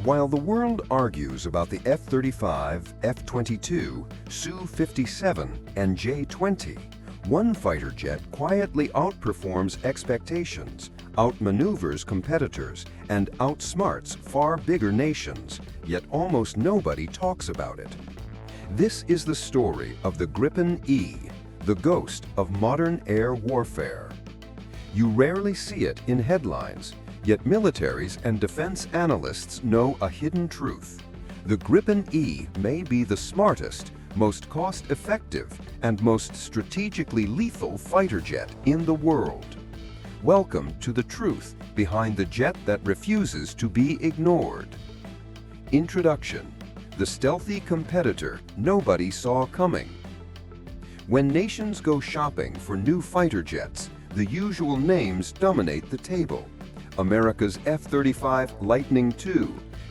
While the world argues about the F-35, F-22, Su-57, and J-20, one fighter jet quietly outperforms expectations, outmaneuvers competitors, and outsmarts far bigger nations, yet almost nobody talks about it. This is the story of the Gripen E, the ghost of modern air warfare. You rarely see it in headlines, yet militaries and defense analysts know a hidden truth. The Gripen E may be the smartest, most cost-effective, and most strategically lethal fighter jet in the world. Welcome to the truth behind the jet that refuses to be ignored. Introduction: the stealthy competitor nobody saw coming. When nations go shopping for new fighter jets, the usual names dominate the table. America's F-35 Lightning II,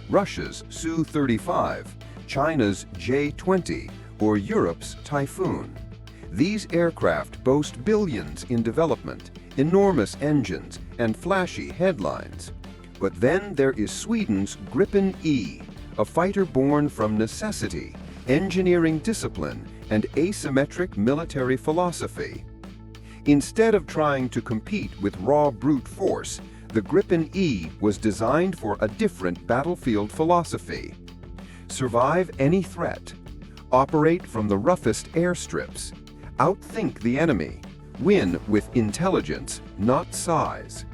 Russia's Su-35, China's J-20, or Europe's Typhoon. These aircraft boast billions in development, enormous engines, and flashy headlines. But then there is Sweden's Gripen E, a fighter born from necessity, engineering discipline, and asymmetric military philosophy. Instead of trying to compete with raw brute force, the Gripen E was designed for a different battlefield philosophy. Survive any threat. Operate from the roughest airstrips. Outthink the enemy. Win with intelligence, not size.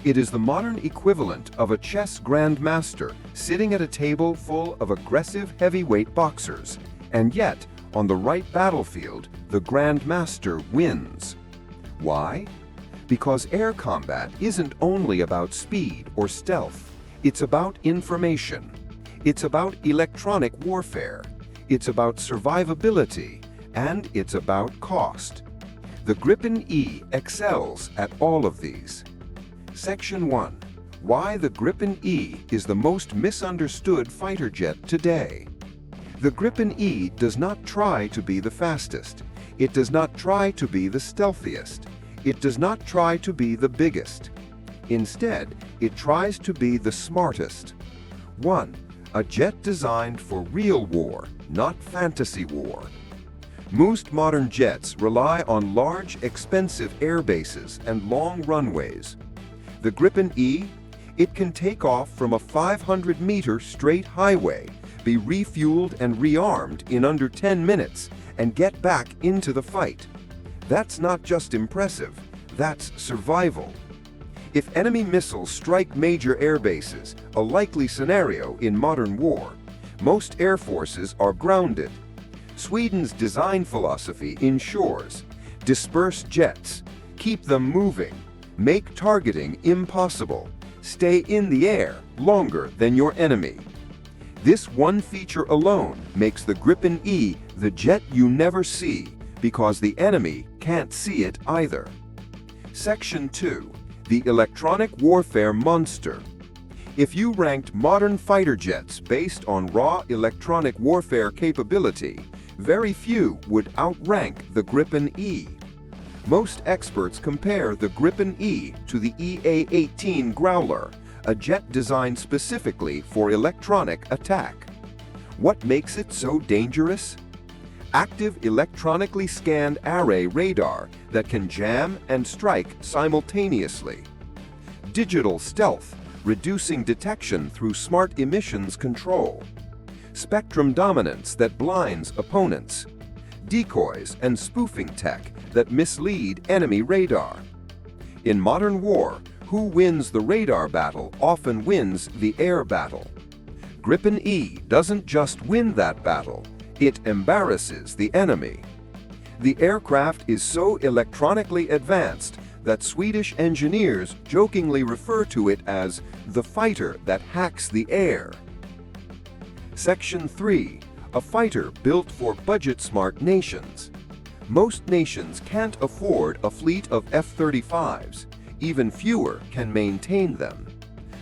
It is the modern equivalent of a chess grandmaster sitting at a table full of aggressive heavyweight boxers. And yet, on the right battlefield, the grandmaster wins. Why? Because air combat isn't only about speed or stealth. It's about information. It's about electronic warfare. It's about survivability. And it's about cost. The Gripen E excels at all of these. Section 1. Why the Gripen E is the most misunderstood fighter jet today. The Gripen E does not try to be the fastest. It does not try to be the stealthiest. It does not try to be the biggest. Instead, it tries to be the smartest. 1. A jet designed for real war, not fantasy war. Most modern jets rely on large, expensive air bases and long runways. The Gripen E, it can take off from a 500-meter straight highway, be refueled and rearmed in under 10 minutes, and get back into the fight. That's not just impressive, that's survival. If enemy missiles strike major air bases, a likely scenario in modern war, most air forces are grounded. Sweden's design philosophy ensures: disperse jets, keep them moving, make targeting impossible, stay in the air longer than your enemy. This one feature alone makes the Gripen E the jet you never see, because the enemy can't see it either. Section 2. The electronic warfare monster. If you ranked modern fighter jets based on raw electronic warfare capability, very few would outrank the Gripen E. Most experts compare the Gripen E to the EA-18 Growler, a jet designed specifically for electronic attack. What makes it so dangerous? Active electronically scanned array radar that can jam and strike simultaneously. Digital stealth, reducing detection through smart emissions control. Spectrum dominance that blinds opponents. Decoys and spoofing tech that mislead enemy radar. In modern war, who wins the radar battle often wins the air battle. Gripen E doesn't just win that battle, it embarrasses the enemy. The aircraft is so electronically advanced that Swedish engineers jokingly refer to it as the fighter that hacks the air. Section 3. A fighter built for budget-smart nations. Most nations can't afford a fleet of F-35s. Even fewer can maintain them.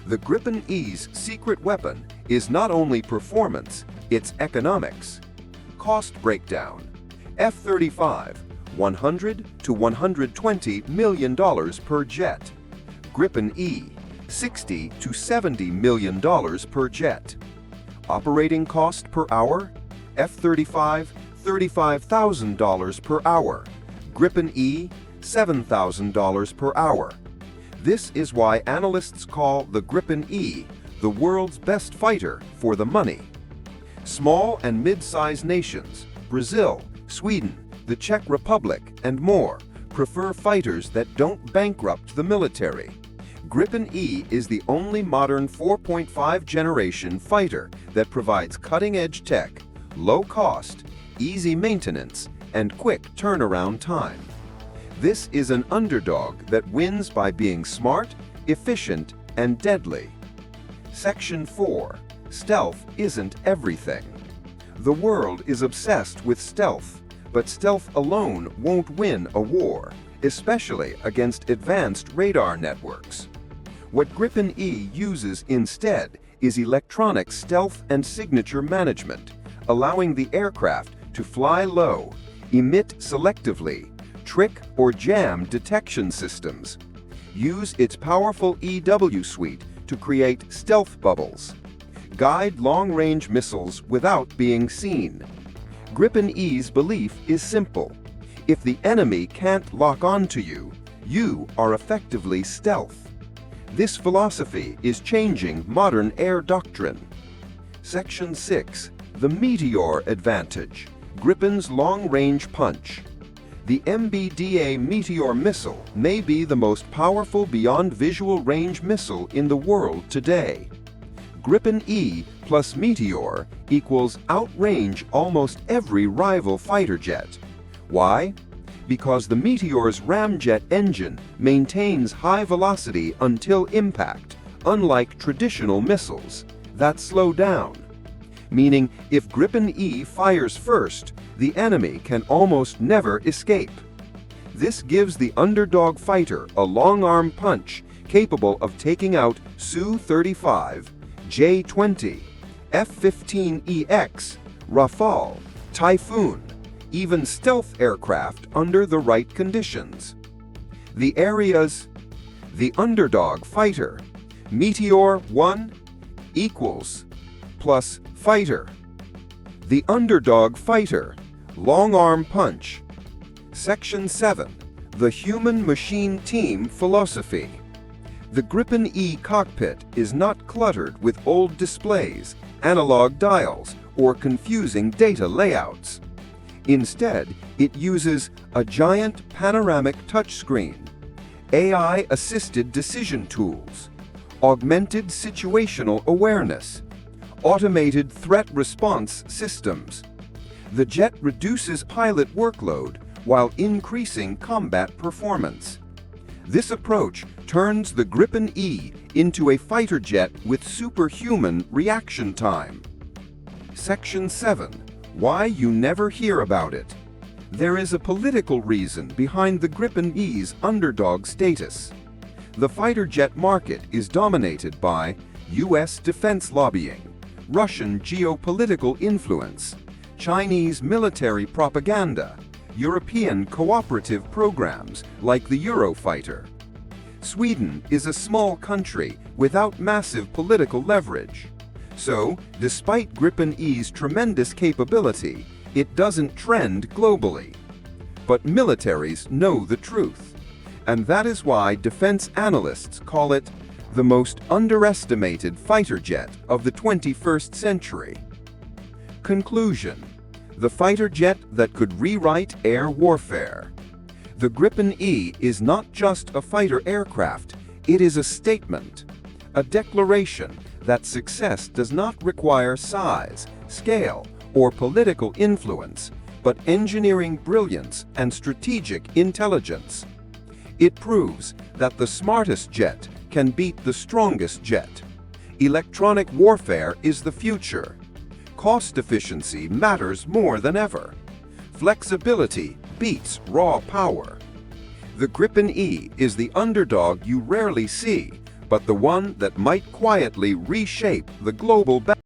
The Gripen E's secret weapon is not only performance, it's economics. Cost breakdown. F-35, $100 to $120 million per jet. Gripen E, $60 to $70 million per jet. Operating cost per hour? F-35, $35,000 per hour. Gripen E, $7,000 per hour. This is why analysts call the Gripen E the world's best fighter for the money. Small and mid-sized nations, Brazil, Sweden, the Czech Republic, and more, prefer fighters that don't bankrupt the military. Gripen E is the only modern 4.5 generation fighter that provides cutting-edge tech, low cost, easy maintenance, and quick turnaround time. This is an underdog that wins by being smart, efficient, and deadly. Section 4. Stealth isn't everything. The world is obsessed with stealth, but stealth alone won't win a war, especially against advanced radar networks. What Gripen E uses instead is electronic stealth and signature management, allowing the aircraft to fly low, emit selectively, trick or jam detection systems. Use its powerful EW suite to create stealth bubbles. Guide long-range missiles without being seen. Gripen E's belief is simple. If the enemy can't lock onto you, you are effectively stealth. This philosophy is changing modern air doctrine. Section 6. The Meteor Advantage. Gripen's long-range punch. The MBDA Meteor missile may be the most powerful beyond visual range missile in the world today. Gripen E plus Meteor equals outrange almost every rival fighter jet. Why? Because the Meteor's ramjet engine maintains high velocity until impact, unlike traditional missiles that slow down. Meaning, if Gripen E fires first, the enemy can almost never escape. This gives the underdog fighter a long-arm punch capable of taking out Su-35, J-20, F-15EX, Rafale, Typhoon, even stealth aircraft under the right conditions. The areas: the underdog fighter, Meteor 1 equals plus fighter. The underdog fighter, long-arm punch. Section 7. The human-machine team philosophy. The Gripen E cockpit is not cluttered with old displays, analog dials, or confusing data layouts. Instead, it uses a giant panoramic touchscreen, AI-assisted decision tools, augmented situational awareness, automated threat response systems. The jet reduces pilot workload while increasing combat performance. This approach turns the Gripen E into a fighter jet with superhuman reaction time. Section 7. Why you never hear about it. There is a political reason behind the Gripen E's underdog status. The fighter jet market is dominated by U.S. defense lobbying, Russian geopolitical influence, Chinese military propaganda, European cooperative programs like the Eurofighter. Sweden is a small country without massive political leverage. So, despite Gripen E's tremendous capability, it doesn't trend globally. But militaries know the truth. And that is why defense analysts call it the most underestimated fighter jet of the 21st century. Conclusion: the fighter jet that could rewrite air warfare. The Gripen E is not just a fighter aircraft, it is a statement, a declaration that success does not require size, scale, or political influence, but engineering brilliance and strategic intelligence. It proves that the smartest jet can beat the strongest jet. Electronic warfare is the future. Cost efficiency matters more than ever. Flexibility beats raw power. The Gripen E is the underdog you rarely see, but the one that might quietly reshape the global battle.